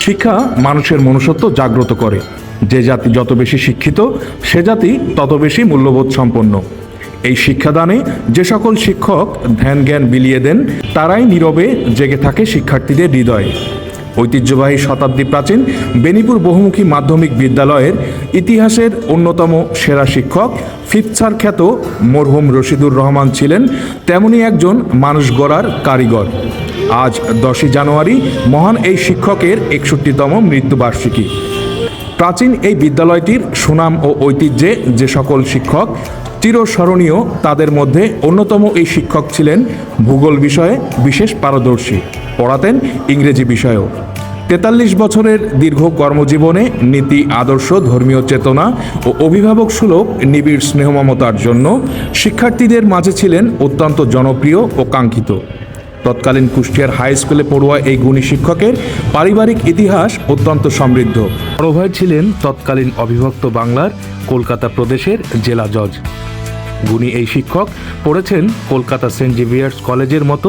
শিক্ষা মানুষের মনুষ্যত্ব জাগ্রত করে। যে জাতি যত বেশি শিক্ষিত সে জাতি তত বেশি মূল্যবোধ সম্পন্ন। এই শিক্ষাদানে যে সকল শিক্ষক ধ্যান জ্ঞান বিলিয়ে দেন তারাই নীরবে জেগে থাকে শিক্ষার্থীদের হৃদয়ে। ঐতিহ্যবাহী শতাব্দী প্রাচীন বেনীপুর বহুমুখী মাধ্যমিক বিদ্যালয়ের ইতিহাসের অন্যতম সেরা শিক্ষক ফিফথ খ্যাত মরহুম রশিদুর রহমান ছিলেন তেমনি একজন মানুষ গড়ার কারিগর। আজ 10ই জানুয়ারি মহান এই শিক্ষকের 61তম মৃত্যুবার্ষিকী। প্রাচীন এই বিদ্যালয়টির সুনাম ও ঐতিহ্যে যে সকল শিক্ষক চিরস্মরণীয় তাদের মধ্যে অন্যতম এই শিক্ষক ছিলেন ভূগোল বিষয়ে বিশেষ পারদর্শী, পড়াতেন ইংরেজি বিষয়েও। 43 বছরের দীর্ঘ কর্মজীবনে নীতি আদর্শ, ধর্মীয় চেতনা ও অভিভাবক সুলভ নিবিড় স্নেহ মমতার জন্য শিক্ষার্থীদের মাঝে ছিলেন অত্যন্ত জনপ্রিয় ও কাঙ্ক্ষিত। তৎকালীন কুষ্টিয়ার হাই স্কুলে পড়ুয়া এই গুণী শিক্ষকের পারিবারিক ইতিহাস অত্যন্ত সমৃদ্ধ। বড় ভাই ছিলেন তৎকালীন অবিভক্ত বাংলার কলকাতা প্রদেশের জেলা জজ। গুণী এই শিক্ষক পড়েছেন কলকাতা সেন্ট জেভিয়ার্স কলেজের মতো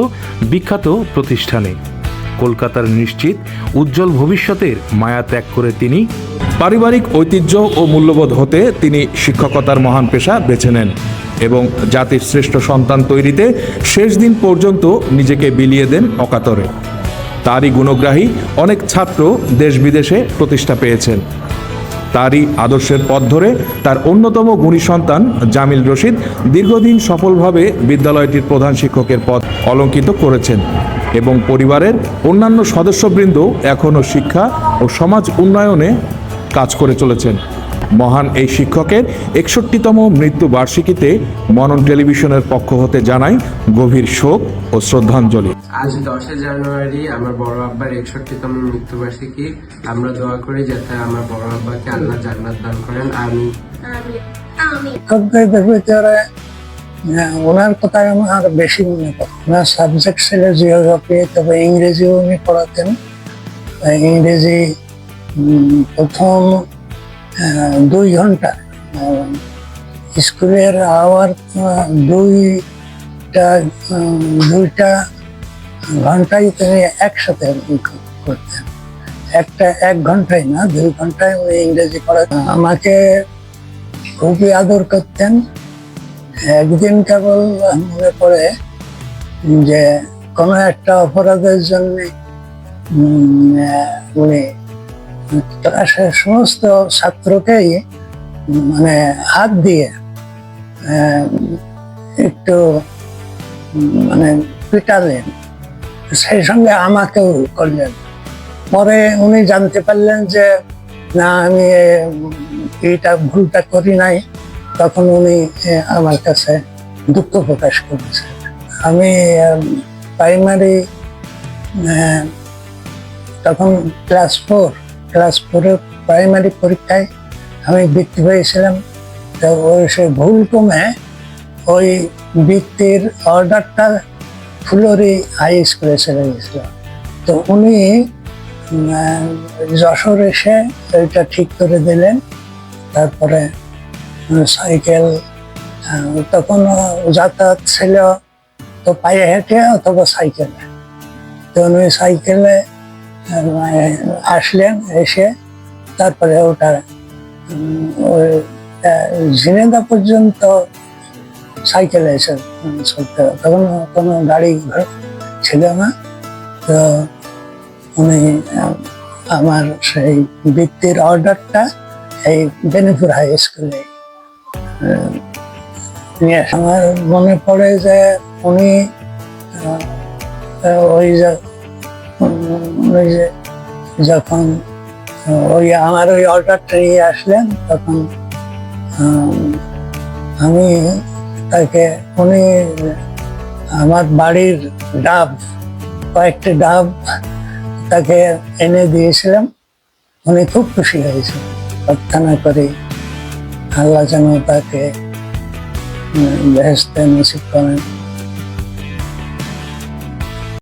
বিখ্যাত প্রতিষ্ঠানে। কলকাতার নিশ্চিত উজ্জ্বল ভবিষ্যতের মায়া ত্যাগ করে তিনি পারিবারিক ঐতিহ্য ও মূল্যবোধ হতে তিনি শিক্ষকতার মহান পেশা বেছে নেন এবং জাতির শ্রেষ্ঠ সন্তান তৈরিতে শেষ দিন পর্যন্ত নিজেকে বিলিয়ে দেন অকাতরে। তারই গুণগ্রাহী অনেক ছাত্র দেশ বিদেশে প্রতিষ্ঠা পেয়েছেন। তারই আদর্শের পথ ধরে তার অন্যতম গুণী সন্তান জামিল রশিদ দীর্ঘদিন সফলভাবে বিদ্যালয়টির প্রধান শিক্ষকের পদ অলঙ্কিত করেছেন এবং পরিবারের অন্যান্য সদস্যবৃন্দ এখনও শিক্ষা ও সমাজ উন্নয়নে কাজ করে চলেছেন। মহান এই শিক্ষকের 61তম মৃত্যুবার্ষিকীতে মনন টেলিভিশনের পক্ষ হতে জানাই গভীর শোক ও শ্রদ্ধাঞ্জলি। আজ 10 জানুয়ারি আমার বড় আব্বার 61তম মৃত্যুবার্ষিকী। আমরা দোয়া করি যাতে আমার বড় আব্বাকে আল্লাহ জান্নাত দান করেন। আমি ভিতরে ওনার কথা আমার বেশি মনে পড়ে। ওনার সাবজেক্ট ছিল জিওগ্রাফি, তবে ইংরেজিও উনি পড়াতেন। ইংরেজি প্রথম 2 ঘন্টা স্কুলের আওয়ার, দুইটা ঘন্টায় তিনি একসাথে করতেন। 1 ঘন্টায় না, 2 ঘন্টায় উনি ইংরেজি পড়াতেন। আমাকে খুবই আদর করতেন। একদিন কেবল মনে পড়ে যে কোনো একটা অপরাধের জন্য উনি ক্লাসের সমস্ত ছাত্রকেই মানে হাত দিয়ে একটু মানে পিটালেন, সেই সঙ্গে আমাকেও করলেন। পরে উনি জানতে পারলেন যে না, আমি এইটা ভুলটা করি নাই। তখন উনি আমার কাছে দুঃখ প্রকাশ করেছেন। আমি প্রাইমারি তখন ক্লাস 4 প্রাইমারি পরীক্ষায় আমি বৃত্তি পেয়েছিলাম। তো ওই সে ভুল কমে ওই বৃত্তির অর্ডারটা ফুলরি হাই স্কুলে চলে গেছিল। তো উনি যশোর এসে ওইটা ঠিক করে দিলেন। তারপরে সাইকেল, তখন যাতায়াত ছিল তো পায়ে হেঁটে অথবা সাইকেলে। তো উনি সাইকেলে আসলেন, এসে তারপরে ওটা ওই ঝিনেদা পর্যন্ত সাইকেলে এসে চলতে, তখন কোনো গাড়ি ছিল না। তো উনি আমার সেই বৃত্তির অর্ডারটা এই বেনীপুর হাই স্কুলে নিয়ে আসে। আমার মনে পড়ে যে উনি যখন আমার ওই অর্ডারটা নিয়ে আসলেন, তখন আমি তাকে, উনি আমার বাড়ির কয়েকটি ডাব তাকে এনে দিয়েছিলাম। উনি খুব খুশি হয়েছে। প্রার্থনা করি আল্লাহ যেন তাকে বেহেশতে নসিব করেন।